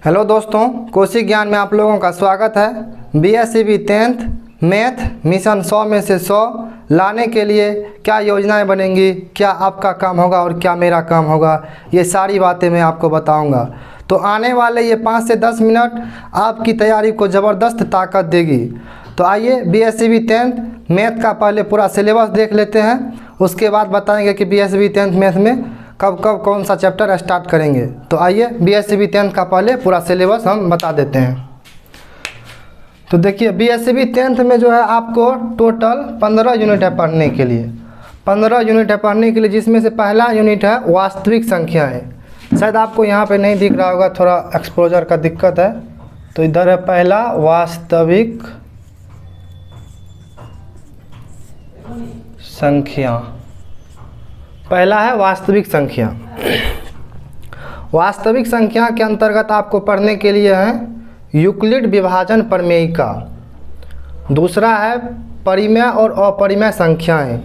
Hello दोस्तों, कोशी ज्ञान में आप लोगों का स्वागत है। बीएसईबी 10th मैथ मिशन 100 में से 100 लाने के लिए क्या योजनाएं बनेंगी, क्या आपका काम होगा और क्या मेरा काम होगा, ये सारी बातें मैं आपको बताऊंगा। तो आने वाले ये 5 से 10 मिनट आपकी तैयारी को ज़बरदस्त ताकत देगी। तो आइए बीएसईबी 10th मैथ का पहले पूरा सिलेबस देख लेते हैं, उसके बाद बताएंगे कि बीएसईबी 10th मैथ में कब कब कौन सा चैप्टर स्टार्ट करेंगे। तो आइए बीएसईबी 10th का पहले पूरा सिलेबस हम बता देते हैं। तो देखिए बीएसईबी 10th में जो है आपको टोटल 15 यूनिट है पढ़ने के लिए। 15 यूनिट है पढ़ने के लिए, जिसमें से पहला यूनिट है वास्तविक संख्याएं। शायद आपको यहाँ पे नहीं दिख रहा होगा, थोड़ा एक्सपोजर का दिक्कत है। तो इधर है पहला वास्तविक संख्या। पहला है वास्तविक संख्या। वास्तविक संख्या के अंतर्गत आपको पढ़ने के लिए है यूक्लिड विभाजन प्रमेयिका। दूसरा है परिमेय और अपरिमेय संख्याएं।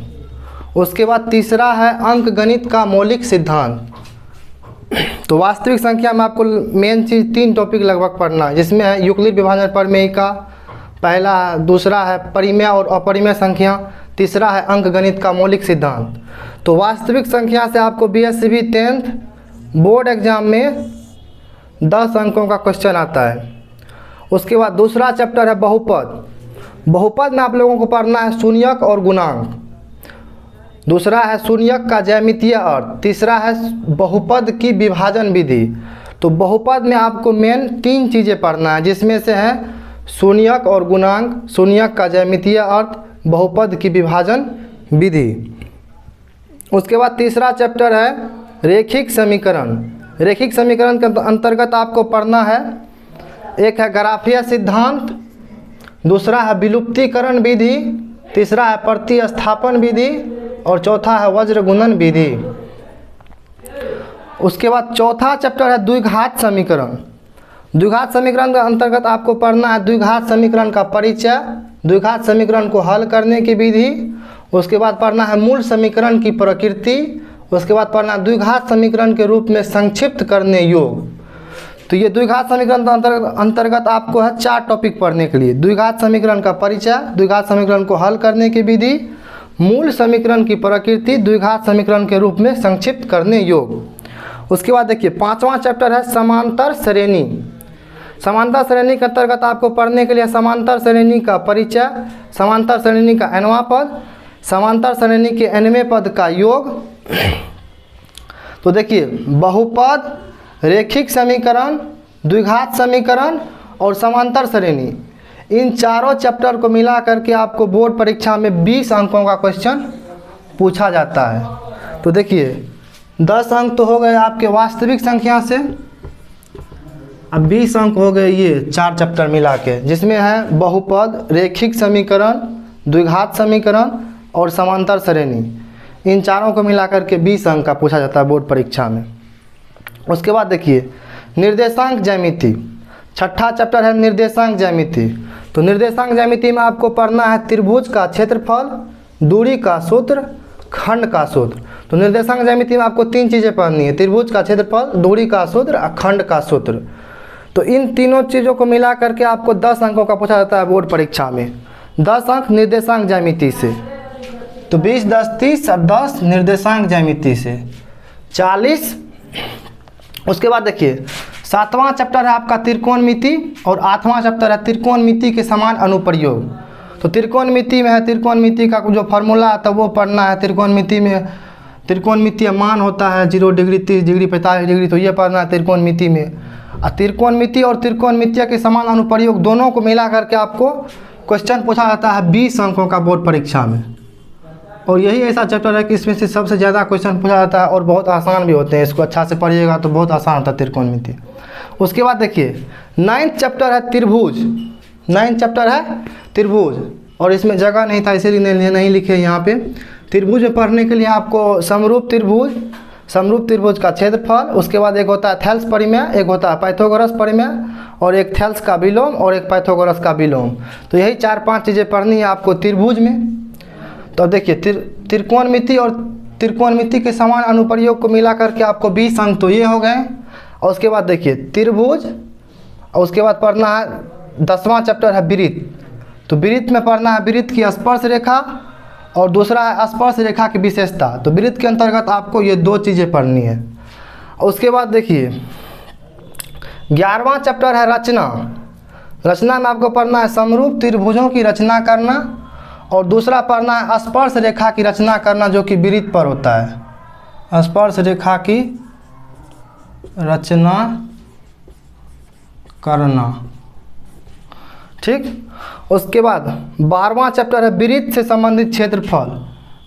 उसके बाद तीसरा है अंकगणित का मौलिक सिद्धांत। तो वास्तविक संख्या में आपको मेन चीज़ 3 टॉपिक लगभग पढ़ना है, जिसमें है यूक्लिड विभाजन प्रमेयिका पहला है, दूसरा है परिमेय और अपरिमेय संख्या, तीसरा है अंकगणित का मौलिक सिद्धांत। तो वास्तविक संख्या से आपको बीएसईबी 10th बोर्ड एग्जाम में 10 अंकों का क्वेश्चन आता है। उसके बाद दूसरा चैप्टर है बहुपद। बहुपद में आप लोगों को पढ़ना है शून्यक और गुणांक। दूसरा है शून्यक का ज्यामितीय अर्थ। तीसरा है बहुपद की विभाजन विधि। तो बहुपद में आपको मेन 3 चीज़ें पढ़ना है, जिसमें से है शून्यक और गुणांक, शून्यक का ज्यामितीय अर्थ, बहुपद की विभाजन विधि। उसके बाद तीसरा चैप्टर है रेखिक समीकरण। रेखिक समीकरण के अंतर्गत आपको पढ़ना है, एक है ग्राफीय सिद्धांत, दूसरा है विलुप्तीकरण विधि, तीसरा है प्रतिस्थापन विधि और चौथा है वज्र गुणन विधि। उसके बाद चौथा चैप्टर है द्विघात समीकरण। द्विघात समीकरण के अंतर्गत आपको पढ़ना है द्विघात समीकरण का परिचय, द्विघात समीकरण को हल करने की विधि। उसके बाद पढ़ना है मूल समीकरण की प्रकृति। उसके बाद पढ़ना है द्विघात समीकरण के रूप में संक्षिप्त करने योग। तो ये द्विघात समीकरण अंतर्गत आपको है 4 टॉपिक पढ़ने के लिए। द्विघात समीकरण का परिचय, द्विघात समीकरण को हल करने की विधि, मूल समीकरण की प्रकृति, द्विघात समीकरण के रूप में संक्षिप्त करने योग। उसके बाद देखिए 5वां चैप्टर है समांतर श्रेणी। समांतर श्रेणी के अंतर्गत आपको पढ़ने के लिए समांतर श्रेणी का परिचय, समांतर श्रेणी का nवां पद, समांतर श्रेणी के nवें पद का योग। तो देखिए बहुपद, रेखिक समीकरण, द्विघात समीकरण और समांतर श्रेणी, इन चारों चैप्टर को मिला करके आपको बोर्ड परीक्षा में 20 अंकों का क्वेश्चन पूछा जाता है। तो देखिए 10 अंक तो हो गए आपके वास्तविक संख्या से, अब 20 अंक हो गए ये 4 चैप्टर मिला के, जिसमें है बहुपद, रेखिक समीकरण, द्विघात समीकरण और समांतर श्रेणी। इन चारों को मिला करके 20 अंक का पूछा जाता है बोर्ड परीक्षा में। उसके बाद देखिए निर्देशांक ज्यामिति। 6ठा चैप्टर है निर्देशांक ज्यामिति। तो निर्देशांक ज्यामिति में आपको पढ़ना है त्रिभुज का क्षेत्रफल, दूरी का सूत्र, खंड का सूत्र। तो निर्देशांक ज्यामिति में आपको 3 चीज़ें पढ़नी है, त्रिभुज का क्षेत्रफल, दूरी का सूत्र और खंड का सूत्र। तो इन तीनों चीज़ों को मिला करके आपको 10 अंकों का पूछा जाता है बोर्ड परीक्षा में। 10 अंक निर्देशांक ज्यामिति से, तो 20, 10, 30 और 10 निर्देशांक ज्यामिति से 40। उसके बाद देखिए 7वां चैप्टर है आपका त्रिकोणमिति और 8वां चैप्टर है त्रिकोणमिति के समान अनुप्रयोग। तो त्रिकोणमिति में है त्रिकोणमिति का जो फॉर्मूला है तो वो पढ़ना है। त्रिकोणमिति में त्रिकोणमितीय मान होता है 0 डिग्री, 30 डिग्री, 45 डिग्री, तो ये पढ़ना है त्रिकोणमिति में। त्रिकोणमिति और त्रिकोणमितीय के समान अनुप्रयोग दोनों को मिला करके आपको क्वेश्चन पूछा जाता है 20 अंकों का बोर्ड परीक्षा में। और यही ऐसा चैप्टर है कि इसमें से सबसे ज़्यादा क्वेश्चन पूछा जाता है और बहुत आसान भी होते हैं। इसको अच्छा से पढ़िएगा तो बहुत आसान होता है त्रिकोणमिति। उसके बाद देखिए 9th चैप्टर है त्रिभुज। 9th चैप्टर है त्रिभुज, और इसमें जगह नहीं था इसीलिए नहीं लिखे यहाँ पे। त्रिभुज में पढ़ने के लिए आपको समरूप त्रिभुज, समरूप त्रिभुज का क्षेत्रफल, उसके बाद एक होता है थेल्स परिमेय, एक होता है पाइथागोरस परिमेय, और एक थेल्स का विलोम और एक पाइथागोरस का विलोम। तो यही 4-5 चीज़ें पढ़नी है आपको त्रिभुज में। तो देखिए त्रिकोणमिति और त्रिकोणमिति के समान अनुप्रयोग को मिला करके आपको 20 अंक तो ये हो गए। और उसके बाद देखिए त्रिभुज, और उसके बाद पढ़ना है 10वां चैप्टर है वृत्त। तो वृत्त में पढ़ना है वृत्त की स्पर्श रेखा और दूसरा है स्पर्श रेखा की विशेषता। तो वृत्त के अंतर्गत आपको ये 2 चीज़ें पढ़नी है। उसके बाद देखिए 11वां चैप्टर है रचना। रचना में आपको पढ़ना है समरूप त्रिभुजों की रचना करना और दूसरा पढ़ना है स्पर्श रेखा की रचना करना, जो कि वृत्त पर होता है। स्पर्श रेखा की रचना करना, ठीक। उसके बाद 12वां चैप्टर है वृत्त से संबंधित क्षेत्रफल।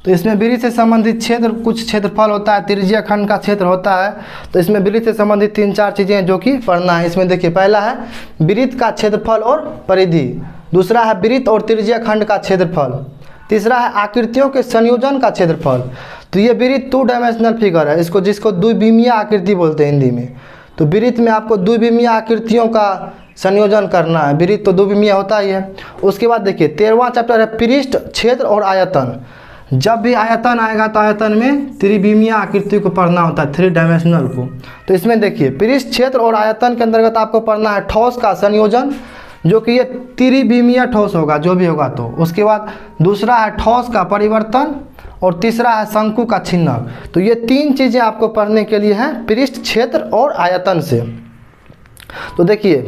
तो इसमें वृत्त से संबंधित कुछ क्षेत्रफल होता है, त्रिज्यीय खंड का क्षेत्र होता है। तो इसमें वृत्त से संबंधित 3-4 चीज़ें हैं जो कि पढ़ना है। इसमें देखिए पहला है वृत्त का क्षेत्रफल और परिधि, दूसरा है वृत्त और त्रिज्यीय खंड का क्षेत्रफल, तीसरा है आकृतियों के संयोजन का क्षेत्रफल। तो ये वृत्त 2 डायमेंशनल फिगर है, जिसको द्विविमीय आकृति बोलते हैं हिंदी में। तो वृत्त में आपको द्विविमीय आकृतियों का संयोजन करना है। वृत्त तो द्विविमीय होता ही है। उसके बाद देखिए 13वां चैप्टर है पृष्ठ, क्षेत्र और आयतन। जब भी आयतन आएगा तो आयतन में त्रिविमीय आकृति को पढ़ना होता है, 3 डायमेंशनल को। तो इसमें देखिए पृष्ठ, क्षेत्र और आयतन के अंतर्गत आपको पढ़ना है ठोस का संयोजन, जो कि ये त्रिविमीय ठोस होगा जो भी होगा। तो उसके बाद दूसरा है ठोस का परिवर्तन और तीसरा है शंकु का छिन्नक। तो ये 3 चीज़ें आपको पढ़ने के लिए हैं पृष्ठ, क्षेत्र और आयतन से। तो देखिए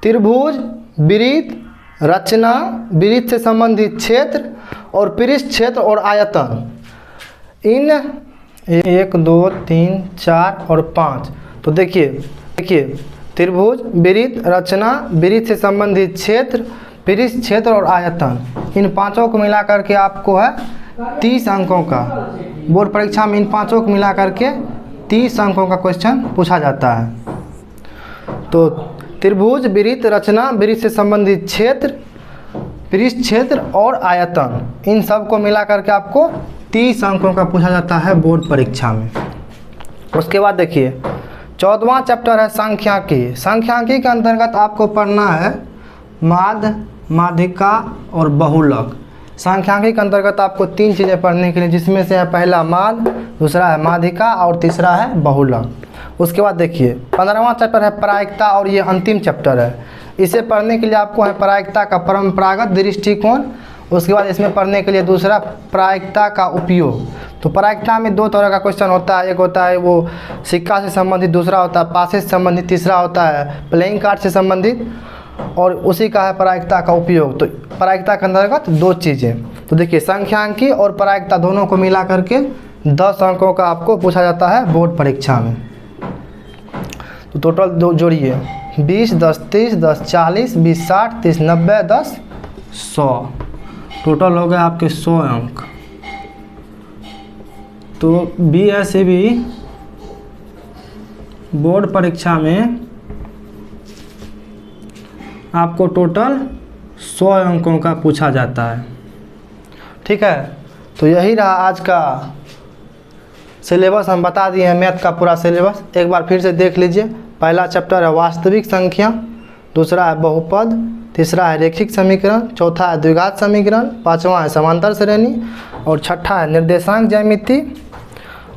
त्रिभुज, वृत्त, रचना, वृत्त से संबंधित क्षेत्र और पृष्ठ, क्षेत्र और आयतन, इन 1 2 3 4 और 5। तो देखिए त्रिभुज, वृत्त, रचना, वृत्त से संबंधित क्षेत्र, पृष्ठ, क्षेत्र और आयतन, इन 5 को मिला करके आपको है 30 अंकों का, बोर्ड परीक्षा में इन 5 को मिला करके 30 अंकों का क्वेश्चन पूछा जाता है। तो त्रिभुज, वृत्त, रचना, वृत्त से संबंधित क्षेत्र, पृष्ठ, क्षेत्र और आयतन, इन सब को मिला करके आपको 30 अंकों का पूछा जाता है बोर्ड परीक्षा में। उसके बाद देखिए 14वां चैप्टर है सांख्यिकी। सांख्यिकी के अंतर्गत आपको पढ़ना है माध्य, माध्यिका और बहुलक। सांख्यिकी के अंतर्गत आपको 3 चीज़ें पढ़ने के लिए, जिसमें से है पहला माध्य, दूसरा है माध्यिका और तीसरा है बहुलक। उसके बाद देखिए 15वां चैप्टर है प्रायिकता और ये अंतिम चैप्टर है। इसे पढ़ने के लिए आपको है प्रायिकता का परंपरागत दृष्टिकोण। उसके बाद इसमें पढ़ने के लिए दूसरा प्रायिकता का उपयोग। तो प्रायिकता में 2 तरह का क्वेश्चन होता है, एक होता है वो सिक्का से संबंधित, दूसरा होता है पासे से संबंधित, तीसरा होता है प्लेइंग कार्ड से संबंधित, और उसी का है प्रायिकता का उपयोग। तो प्रायिकता के अंतर्गत 2 चीज़ें। तो देखिए सांख्यिकी और प्रायिकता दोनों को मिला करके 10 अंकों का आपको पूछा जाता है बोर्ड परीक्षा में। तो टोटल जोड़िए 20 10 30 10 40 20 60 30 90 10 100, टोटल हो गए आपके 100 अंक। तो BSEB बोर्ड परीक्षा में आपको टोटल 100 अंकों का पूछा जाता है, ठीक है। तो यही रहा आज का सिलेबस, हम बता दिए हैं मैथ का पूरा सिलेबस। एक बार फिर से देख लीजिए। पहला चैप्टर है वास्तविक संख्या, दूसरा है बहुपद, तीसरा है रैखिक समीकरण, चौथा है द्विघात समीकरण, 5वां है समांतर श्रेणी और 6ठा है निर्देशांक ज्यामिति।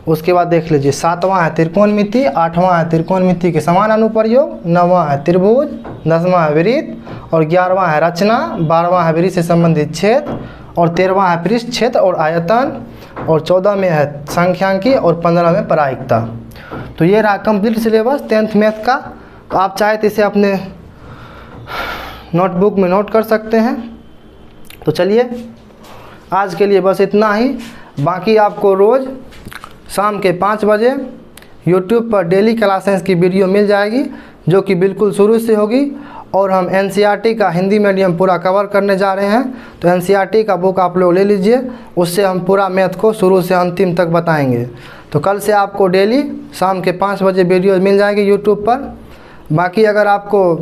उसके बाद देख लीजिए 7वां है त्रिकोणमिति, 8वां है त्रिकोणमिति के समान अनुप्रयोग, 9वां है त्रिभुज, 10वां है वृत्त और 11वां है रचना, 12वां है वृत्त से संबंधित क्षेत्र और 13वां है पृष्ठ, क्षेत्र और आयतन और 14 में है सांख्यिकी और 15 में प्रायिकता। तो ये रहा कंप्लीट सिलेबस 10th मैथ का। तो आप चाहे तो इसे अपने नोटबुक में नोट कर सकते हैं। तो चलिए आज के लिए बस इतना ही। बाकी आपको रोज़ शाम के 5 बजे YouTube पर डेली क्लासेस की वीडियो मिल जाएगी, जो कि बिल्कुल शुरू से होगी। और हम NCERT का हिंदी मीडियम पूरा कवर करने जा रहे हैं। तो NCERT का बुक आप लोग ले लीजिए, उससे हम पूरा मैथ को शुरू से अंतिम तक बताएंगे। तो कल से आपको डेली शाम के 5 बजे वीडियो मिल जाएगी YouTube पर। बाकी अगर आपको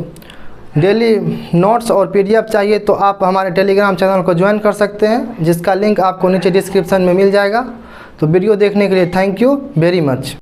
डेली नोट्स और PDF चाहिए तो आप हमारे टेलीग्राम चैनल को ज्वाइन कर सकते हैं, जिसका लिंक आपको नीचे डिस्क्रिप्शन में मिल जाएगा। तो वीडियो देखने के लिए थैंक यू वेरी मच।